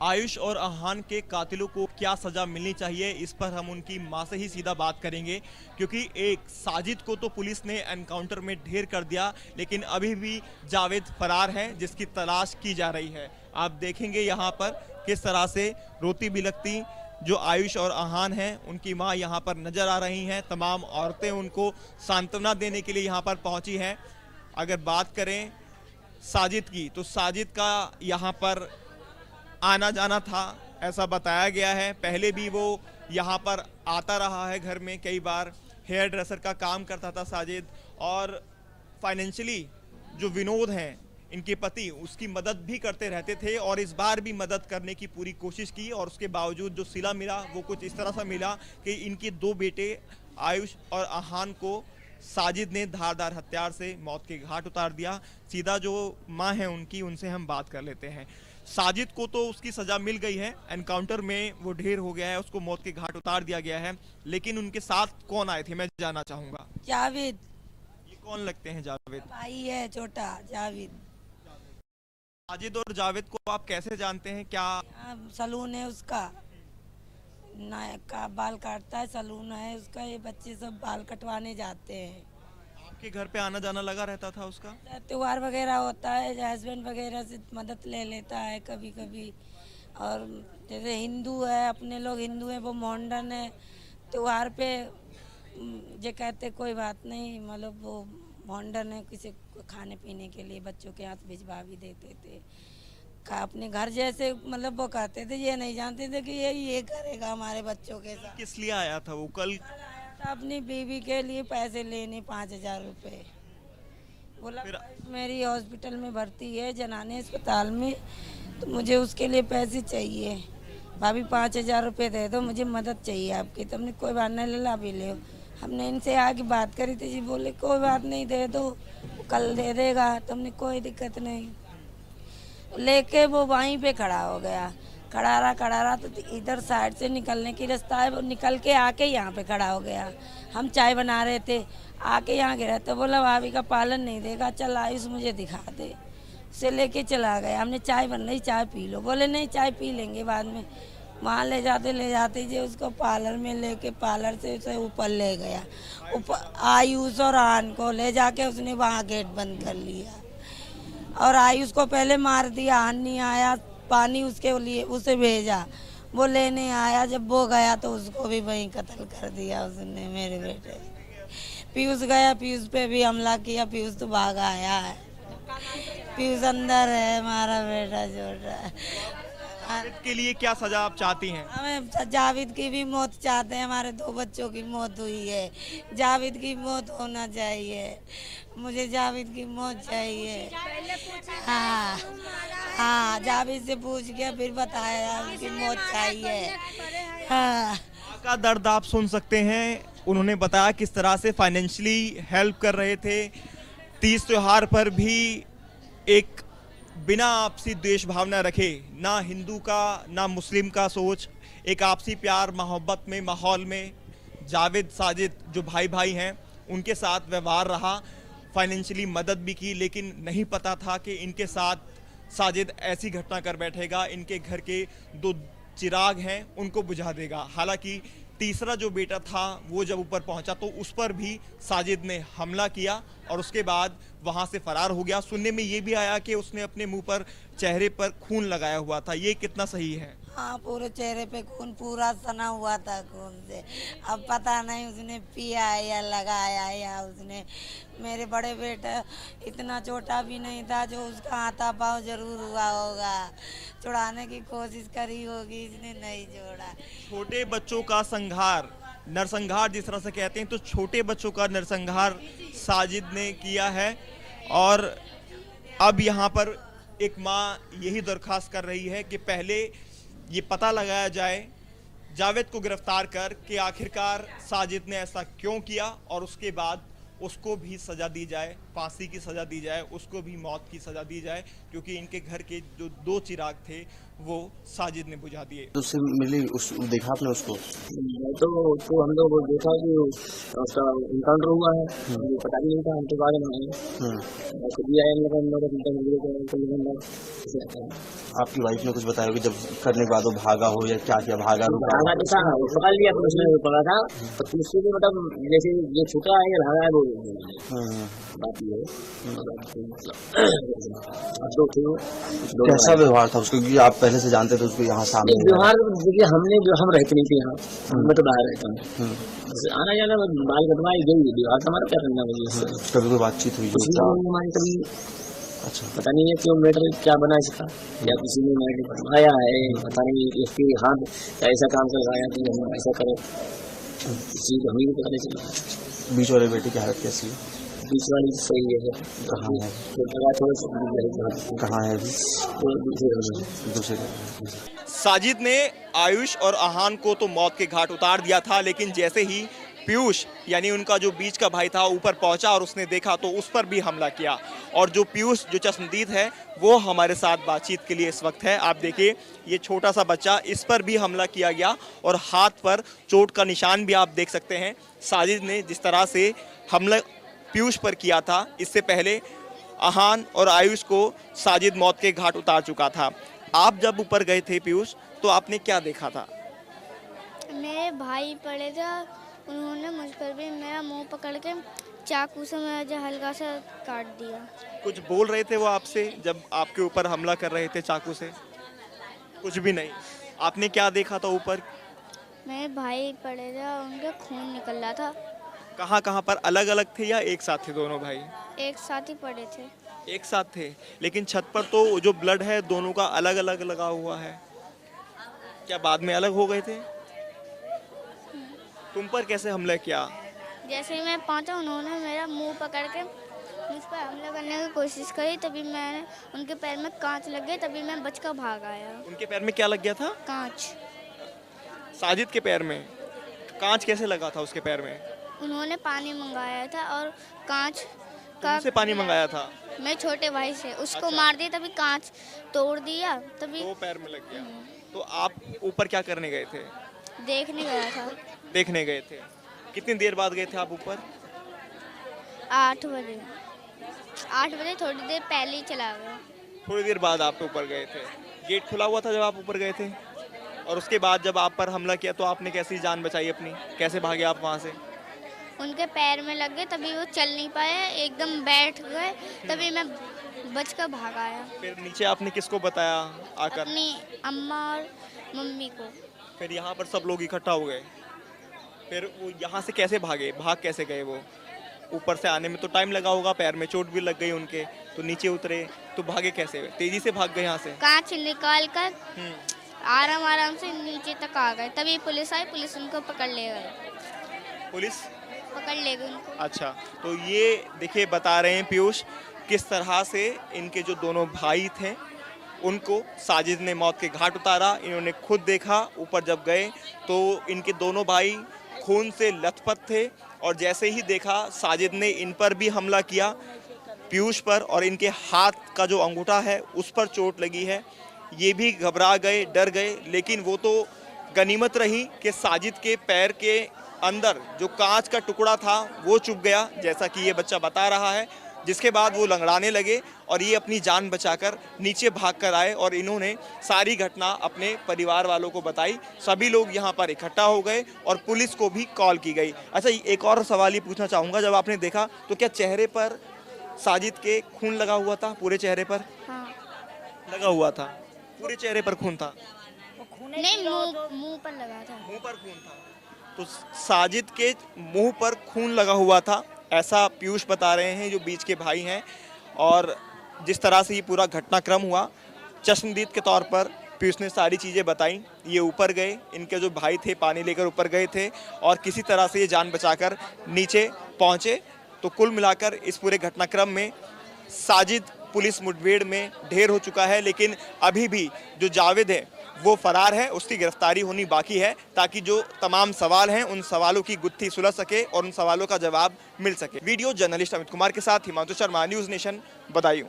आयुष और अहान के कातिलों को क्या सजा मिलनी चाहिए, इस पर हम उनकी मां से ही सीधा बात करेंगे। क्योंकि एक साजिद को तो पुलिस ने एनकाउंटर में ढेर कर दिया, लेकिन अभी भी जावेद फरार है, जिसकी तलाश की जा रही है। आप देखेंगे यहाँ पर किस तरह से रोती बिलखती जो आयुष और अहान हैं, उनकी मां यहाँ पर नजर आ रही हैं। तमाम औरतें उनको सांत्वना देने के लिए यहाँ पर पहुंची हैं। अगर बात करें साजिद की, तो साजिद का यहाँ पर आना जाना था, ऐसा बताया गया है। पहले भी वो यहाँ पर आता रहा है, घर में कई बार हेयर ड्रेसर का काम करता था साजिद। और फाइनेंशियली जो विनोद हैं इनके पति, उसकी मदद भी करते रहते थे और इस बार भी मदद करने की पूरी कोशिश की। और उसके बावजूद जो सिला मिला वो कुछ इस तरह से मिला कि इनके दो बेटे आयुष और अहान को साजिद ने धारदार हथियार से मौत के घाट उतार दिया। सीधा जो मां है उनकी, उनसे हम बात कर लेते हैं। साजिद को तो उसकी सजा मिल गई है, एनकाउंटर में वो ढेर हो गया है, उसको मौत के घाट उतार दिया गया है। लेकिन उनके साथ कौन आए थे, मैं जानना चाहूंगा। जावेद ये कौन लगते हैं जावेद? भाई है छोटा जावेद। साजिद और जावेद को आप कैसे जानते हैं? क्या सलून है उसका, नायक का बाल काटता है, सलून है उसका। ये बच्चे सब बाल कटवाने जाते हैं। आपके घर पे आना जाना लगा रहता था उसका? त्योहार वगैरह होता है, हस्बैंड वगैरह से मदद ले लेता है कभी कभी। और जैसे हिंदू है, अपने लोग हिंदू हैं, वो मोहंडन है, त्योहार पे जो कहते कोई बात नहीं, मतलब वो मोहंडन है, किसी को खाने पीने के लिए बच्चों के हाथ भिजवा भी देते थे। अपने घर जैसे, मतलब वो कहते थे, ये नहीं जानते थे कि ये करेगा हमारे बच्चों के साथ। किस लिए आया था वो कल? आया था अपनी बीवी के लिए पैसे लेने, 5,000 रुपये। बोला मेरी हॉस्पिटल में भर्ती है, जनाने अस्पताल में, तो मुझे उसके लिए पैसे चाहिए। भाभी 5,000 रुपये दे दो, मुझे मदद चाहिए आपकी। तो हमने कोई बात नहीं, ला भी ले। हमने इनसे आगे बात करी थी, जी बोले कोई बात नहीं, दे दो, कल दे देगा। तो हमने कोई दिक्कत नहीं, लेके वो वहीं पे खड़ा हो गया। खड़ा रहा तो इधर साइड से निकलने की रास्ता है, वो निकल के आके यहाँ पे खड़ा हो गया। हम चाय बना रहे थे, आके यहाँ गिरा तो बोला भाभी का पालन नहीं देगा, चल आयुष मुझे दिखा दे। उसे लेके चला गया। हमने चाय बन रही, चाय पी लो, बोले नहीं चाय पी लेंगे बाद में। वहाँ ले जाते जो उसको पार्लर में लेके, पार्लर से उसे ऊपर ले गया। ऊपर आयुष और आन को ले जाके उसने वहाँ गेट बंद कर लिया और आयुष को पहले मार दिया। आन नहीं आया, पानी उसके लिए उसे भेजा, वो लेने आया। जब वो गया तो उसको भी वहीं कत्ल कर दिया उसने, मेरे बेटे। पीयूष गया, पीयूष पे भी हमला किया, पीयूष तो भाग आया है। पीयूष अंदर है, हमारा बेटा छोटा। जावेद के लिए क्या सजा आप चाहती हैं? हमें जावेद की भी मौत चाहते हैं, हमारे 2 बच्चों की मौत हुई है, जावेद की मौत होना चाहिए। मुझे जावेद की मौत चाहिए। हाँ हाँ, जावेद से पूछ के फिर बताया उनकी मौत चाहिए। हाँ, मां का दर्द आप सुन सकते हैं। उन्होंने बताया किस तरह से फाइनेंशियली हेल्प कर रहे थे। तीज त्योहार पर भी एक बिना आपसी द्वेष भावना रखे, ना हिंदू का ना मुस्लिम का सोच, एक आपसी प्यार मोहब्बत में माहौल में जावेद साजिद जो भाई भाई हैं उनके साथ व्यवहार रहा। फाइनेंशियली मदद भी की, लेकिन नहीं पता था कि इनके साथ साजिद ऐसी घटना कर बैठेगा, इनके घर के 2 चिराग हैं उनको बुझा देगा। हालांकि तीसरा जो बेटा था वो जब ऊपर पहुंचा तो उस पर भी साजिद ने हमला किया और उसके बाद वहां से फरार हो गया। सुनने में ये भी आया कि उसने अपने मुंह पर, चेहरे पर खून लगाया हुआ था। ये कितना सही है? हाँ, पूरे चेहरे पे खून पूरा सना हुआ था खून से। अब पता नहीं उसने पिया है या लगाया है या उसने। मेरे बड़े बेटा इतना छोटा भी नहीं था, जो उसका हाथापाव जरूर हुआ होगा, छुड़ाने की कोशिश करी होगी, इसने नहीं छोड़ा। छोटे बच्चों का संहार, नरसंहार जिस तरह से कहते हैं, तो छोटे बच्चों का नरसंहार साजिद ने किया है। और अब यहाँ पर एक माँ यही दरख्वास्त कर रही है कि पहले ये पता लगाया जाए, जावेद को गिरफ्तार कर कि आखिरकार साजिद ने ऐसा क्यों किया, और उसके बाद उसको भी सजा दी जाए। फांसी की सज़ा दी जाए, उसको भी मौत की सज़ा दी जाए, क्योंकि इनके घर के जो 2 चिराग थे वो साजिद ने बुझा दिए। उससे मिली, उस देखा आपने उसको? तो उसको हम लोग देखा कि उसका इनकाउंटर हुआ है, मुझे पता भी नहीं था, हम तो बाद में आए बस भी आए आपकी वाइफ ने कुछ बताया कि जब करने के बाद वो भागा हो या क्या किया, भागा तो भागा तो था, पकड़ लिया तो उसने पकड़ा था, तो तीसरे भी मतलब जैसे ये छूटा है या भागा है वो बात ये कैसा व्यवहार था उसका, क्योंकि आप पहले से जानते थे उसको यहाँ सामने? व्यवहार देखिए, हमने जो हम रहते नहीं थे यहाँ, मैं तो बाहर रहता हूँ, आना जाना बाल कटवाई गई, व्यवहार हमारा क्या करना मुझे। कभी कोई बातचीत हुई हमारी कभी? अच्छा, पता नहीं है क्यों मैटर क्या बना इसका, या किसी ने मैटर बनवाया है, पता नहीं इसके हाथ ऐसा काम करवाया कि हम ऐसा करें, किसी को हमें भी पता नहीं चला। बीच वाले बेटे की हालत कैसी है? बीच वाली सही है, कहाँ है? कहाँ है अभी? दूसरे साजिद ने आयुष और आहान को तो मौत के घाट उतार दिया था, लेकिन जैसे ही पीयूष यानी उनका जो बीच का भाई था ऊपर पहुंचा और उसने देखा तो उस पर भी हमला किया। और जो पीयूष जो चश्मदीद है वो हमारे साथ बातचीत के लिए इस वक्त है। आप देखिए, ये छोटा सा बच्चा, इस पर भी हमला किया गया और हाथ पर चोट का निशान भी आप देख सकते हैं। साजिद ने जिस तरह से हमला पीयूष पर किया था, इससे पहले आहान और आयुष को साजिद मौत के घाट उतार चुका था। आप जब ऊपर गए थे पीयूष, तो आपने क्या देखा था? मेरे भाई पड़े थे, उन्होंने मुझ पर भी मेरा मुंह पकड़ के चाकू से मुझे हल्का सा काट दिया। कुछ बोल रहे थे वो आपसे जब आपके ऊपर हमला कर रहे थे चाकू से? कुछ भी नहीं। आपने क्या देखा था ऊपर? मेरे भाई पड़े थे, उनके खून निकल रहा था। कहाँ कहाँ पर? अलग अलग थे या एक साथ थे दोनों भाई? एक साथ ही पड़े थे। एक साथ थे, लेकिन छत पर तो जो ब्लड है दोनों का अलग अलग लगा हुआ है। क्या बाद में अलग हो गए थे? तुम पर कैसे हमला किया? जैसे ही मैं पहुंचा, उन्होंने मेरा मुंह पकड़ के मुझ पर हमला करने की कोशिश करी, तभी मैंने उनके पैर में कांच लग गए, तभी मैं बचकर भाग आया। उनके पैर में क्या लग गया था? कांच। साजिद के पैर में कांच कैसे लगा था? उसके पैर में उन्होंने पानी मंगाया था और कांच से पानी मंगाया था? मैं छोटे भाई से उसको मार दिया, तभी कांच तोड़ दिया, तभी तो पैर में लग गया। तो आप ऊपर क्या करने गए थे? देखने गया था। देखने गए थे। कितनी देर बाद गए थे आप ऊपर? 8 बजे। 8 बजे थोड़ी देर पहले ही चला गया। थोड़ी देर बाद आप ऊपर गए थे। गेट खुला हुआ था जब आप ऊपर गए थे? और उसके बाद जब आप पर हमला किया तो आपने कैसी जान बचाई अपनी? कैसे भागे आप वहाँ से? उनके पैर में लग गए, तभी वो चल नहीं पाए, एकदम बैठ गए, तभी मैं बचकर भाग आया। फिर नीचे आपने किसको बताया आकर? अपनी अम्मा और मम्मी को। फिर यहाँ पर सब लोग इकट्ठा हो गए। फिर वो यहाँ से कैसे भागे? भाग कैसे गए वो? ऊपर से आने में तो टाइम लगा होगा, पैर में चोट भी लग गई उनके, तो नीचे उतरे तो भागे कैसे? तेजी से भाग गए यहाँ से? कांच निकाल कर आराम आराम से नीचे तक आ गए, तभी पुलिस आई, पुलिस उनको पकड़ ले गए। पुलिस पकड़ ले गई उनको। अच्छा, तो ये देखिए बता रहे हैं पीयूष किस तरह से इनके जो दोनों भाई थे उनको साजिद ने मौत के घाट उतारा। इन्होंने खुद देखा, ऊपर जब गए तो इनके दोनों भाई खून से लथपथ थे और जैसे ही देखा साजिद ने इन पर भी हमला किया, पीयूष पर, और इनके हाथ का जो अंगूठा है उस पर चोट लगी है। ये भी घबरा गए, डर गए, लेकिन वो तो गनीमत रही कि साजिद के पैर के अंदर जो कांच का टुकड़ा था वो चुभ गया, जैसा कि ये बच्चा बता रहा है, जिसके बाद वो लंगड़ाने लगे और ये अपनी जान बचाकर नीचे भागकर आए और इन्होंने सारी घटना अपने परिवार वालों को बताई। सभी लोग यहाँ पर इकट्ठा हो गए और पुलिस को भी कॉल की गई। अच्छा, एक और सवाल ये पूछना चाहूँगा, जब आपने देखा तो क्या चेहरे पर साजिद के खून लगा हुआ था? पूरे चेहरे पर? हाँ। लगा हुआ था? पूरे चेहरे पर खून था? नहीं, मुंह पर लगा था। मुंह पर खून था? तो साजिद के मुंह पर खून लगा हुआ था, ऐसा पीयूष बता रहे हैं जो बीच के भाई हैं। और जिस तरह से ये पूरा घटनाक्रम हुआ, चश्मदीद के तौर पर पीयूष ने सारी चीज़ें बताई। ये ऊपर गए, इनके जो भाई थे पानी लेकर ऊपर गए थे और किसी तरह से ये जान बचाकर नीचे पहुँचे। तो कुल मिलाकर इस पूरे घटनाक्रम में साजिद पुलिस मुठभेड़ में ढेर हो चुका है, लेकिन अभी भी जो जावेद है वो फरार है, उसकी गिरफ्तारी होनी बाकी है ताकि जो तमाम सवाल हैं उन सवालों की गुत्थी सुलझ सके और उन सवालों का जवाब मिल सके। वीडियो जर्नलिस्ट अमित कुमार के साथ हिमांशु शर्मा, न्यूज़ नेशन, बदायूं।